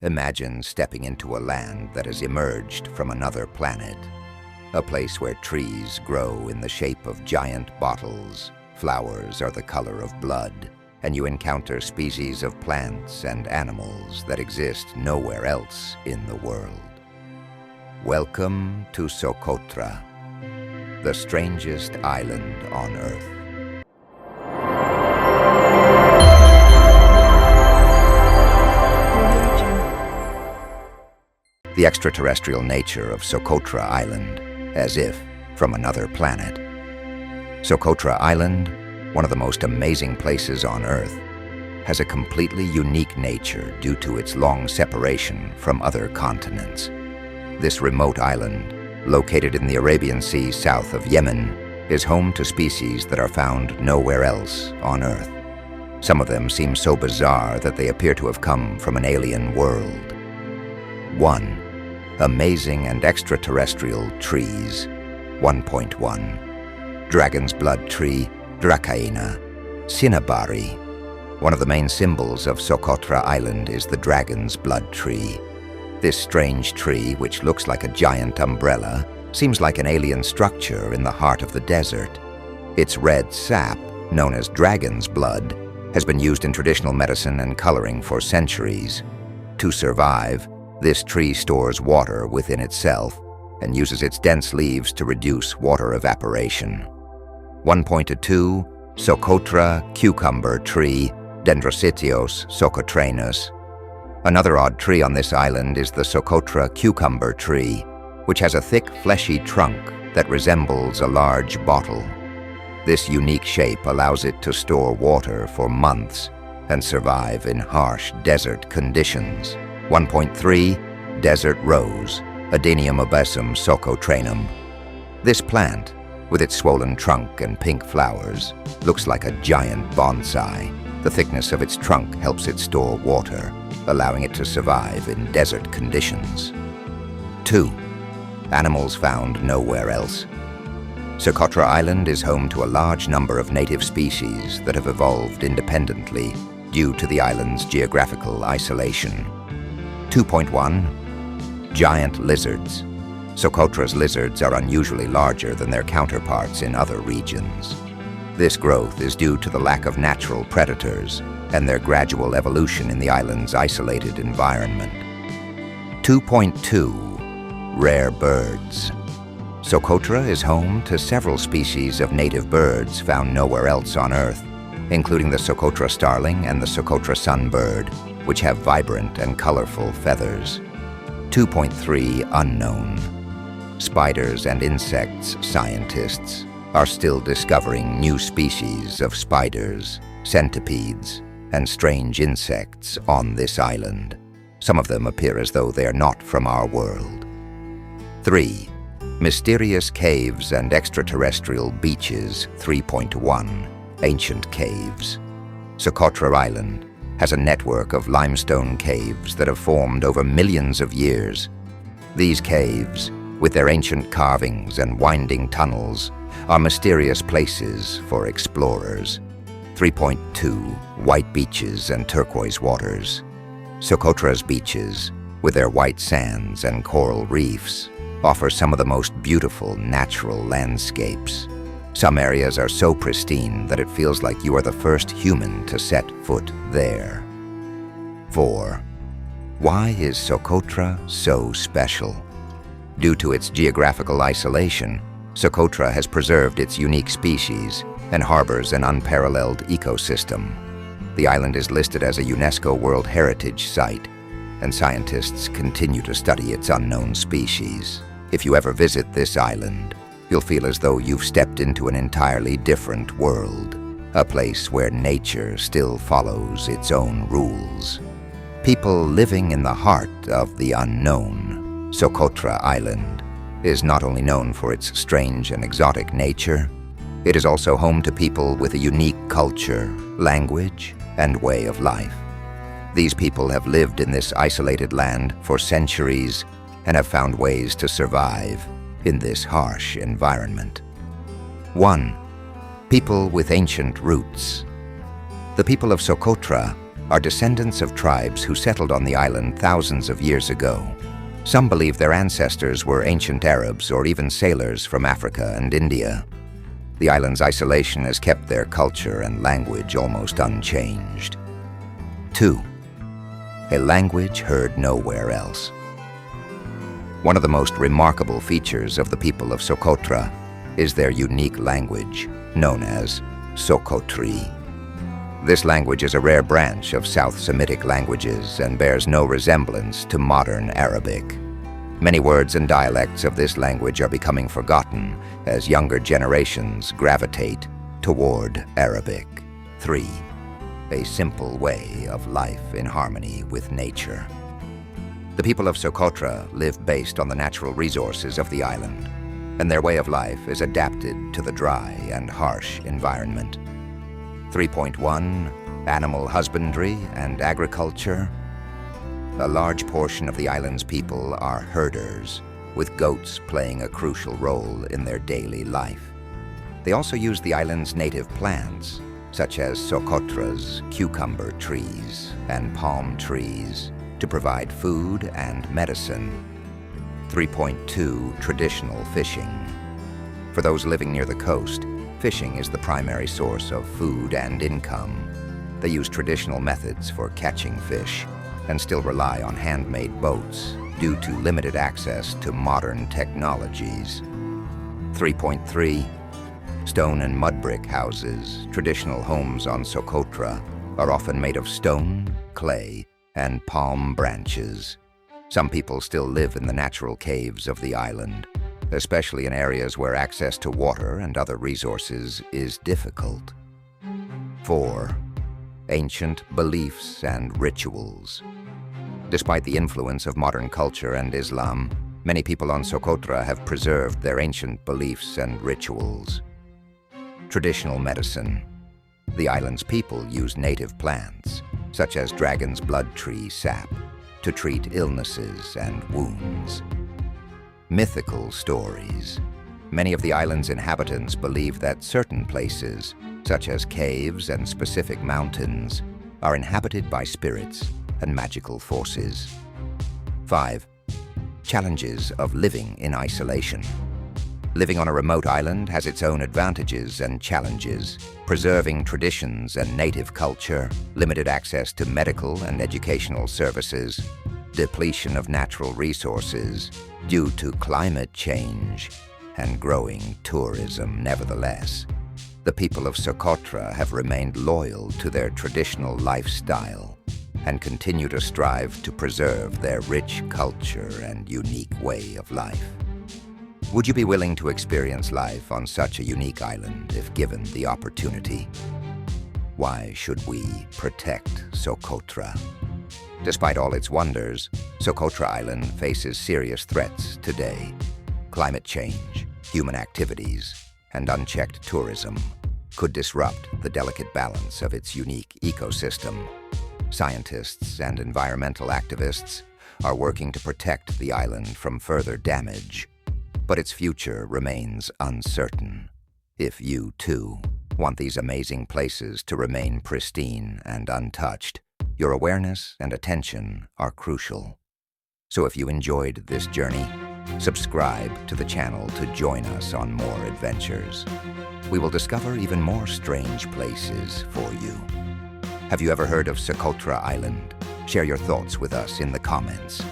Imagine stepping into a land that has emerged from another planet. A place where trees grow in the shape of giant bottles, flowers are the color of blood, and you encounter species of plants and animals that exist nowhere else in the world. Welcome to Socotra, the strangest island on Earth. The extraterrestrial nature of Socotra Island, as if from another planet. Socotra Island, one of the most amazing places on Earth, has a completely unique nature due to its long separation from other continents. This remote island, located in the Arabian Sea south of Yemen, is home to species that are found nowhere else on Earth. Some of them seem so bizarre that they appear to have come from an alien world. 1. Amazing and extraterrestrial trees. 1.1. Dragon's blood tree, Dracaena, Cinnabari. One of the main symbols of Socotra Island is the dragon's blood tree. This strange tree, which looks like a giant umbrella, seems like an alien structure in the heart of the desert. Its red sap, known as dragon's blood, has been used in traditional medicine and coloring for centuries. To survive, this tree stores water within itself and uses its dense leaves to reduce water evaporation. 1.2. Socotra cucumber tree, Dendrocitios socotranus. Another odd tree on this island is the Socotra cucumber tree, which has a thick, fleshy trunk that resembles a large bottle. This unique shape allows it to store water for months and survive in harsh desert conditions. 1.3. Desert rose, Adenium obesum socotranum. This plant, with its swollen trunk and pink flowers, looks like a giant bonsai. The thickness of its trunk helps it store water, allowing it to survive in desert conditions. 2. Animals found nowhere else. Socotra Island is home to a large number of native species that have evolved independently due to the island's geographical isolation. 2.1. Giant lizards. Socotra's lizards are unusually larger than their counterparts in other regions. This growth is due to the lack of natural predators and their gradual evolution in the island's isolated environment. 2.2. Rare birds. Socotra is home to several species of native birds found nowhere else on Earth, including the Socotra starling and the Socotra sunbird, which have vibrant and colorful feathers. 2.3. Unknown. Spiders and insects scientists are still discovering new species of spiders, centipedes, and strange insects on this island. Some of them appear as though they are not from our world. 3. Mysterious caves and extraterrestrial beaches. 3.1. Ancient caves. Socotra Island has a network of limestone caves that have formed over millions of years. These caves, with their ancient carvings and winding tunnels, are mysterious places for explorers. 3.2. White beaches and turquoise waters. Socotra's beaches, with their white sands and coral reefs, offer some of the most beautiful natural landscapes. Some areas are so pristine that it feels like you are the first human to set foot there. 4. Why is Socotra so special? Due to its geographical isolation, Socotra has preserved its unique species and harbors an unparalleled ecosystem. The island is listed as a UNESCO World Heritage Site, and scientists continue to study its unknown species. If you ever visit this island, you'll feel as though you've stepped into an entirely different world, a place where nature still follows its own rules. People living in the heart of the unknown, Socotra Island is not only known for its strange and exotic nature, it is also home to people with a unique culture, language, and way of life. These people have lived in this isolated land for centuries and have found ways to survive in this harsh environment. 1. People with ancient roots. The people of Socotra are descendants of tribes who settled on the island thousands of years ago. Some believe their ancestors were ancient Arabs or even sailors from Africa and India. The island's isolation has kept their culture and language almost unchanged. 2. A language heard nowhere else. One of the most remarkable features of the people of Socotra is their unique language, known as Socotri. This language is a rare branch of South Semitic languages and bears no resemblance to modern Arabic. Many words and dialects of this language are becoming forgotten as younger generations gravitate toward Arabic. 3. A simple way of life in harmony with nature. The people of Socotra live based on the natural resources of the island, and their way of life is adapted to the dry and harsh environment. 3.1. Animal husbandry and agriculture. A large portion of the island's people are herders, with goats playing a crucial role in their daily life. They also use the island's native plants, such as Socotra's cucumber trees and palm trees, to provide food and medicine. 3.2. Traditional fishing. For those living near the coast, fishing is the primary source of food and income. They use traditional methods for catching fish and still rely on handmade boats due to limited access to modern technologies. 3.3. Stone and mud brick houses. Traditional homes on Socotra are often made of stone, clay, and palm branches. Some people still live in the natural caves of the island, especially in areas where access to water and other resources is difficult. 4. Ancient beliefs and rituals. Despite the influence of modern culture and Islam, many people on Socotra have preserved their ancient beliefs and rituals. Traditional medicine. The island's people use native plants, such as dragon's blood tree sap, to treat illnesses and wounds. Mythical stories. Many of the island's inhabitants believe that certain places, such as caves and specific mountains, are inhabited by spirits and magical forces. 5. Challenges of living in isolation. Living on a remote island has its own advantages and challenges. Preserving traditions and native culture, limited access to medical and educational services, depletion of natural resources due to climate change, and growing tourism. Nevertheless, the people of Socotra have remained loyal to their traditional lifestyle and continue to strive to preserve their rich culture and unique way of life. Would you be willing to experience life on such a unique island if given the opportunity? Why should we protect Socotra? Despite all its wonders, Socotra Island faces serious threats today. Climate change, human activities, and unchecked tourism could disrupt the delicate balance of its unique ecosystem. Scientists and environmental activists are working to protect the island from further damage, but its future remains uncertain. If you, too, want these amazing places to remain pristine and untouched, your awareness and attention are crucial. So if you enjoyed this journey, subscribe to the channel to join us on more adventures. We will discover even more strange places for you. Have you ever heard of Socotra Island? Share your thoughts with us in the comments.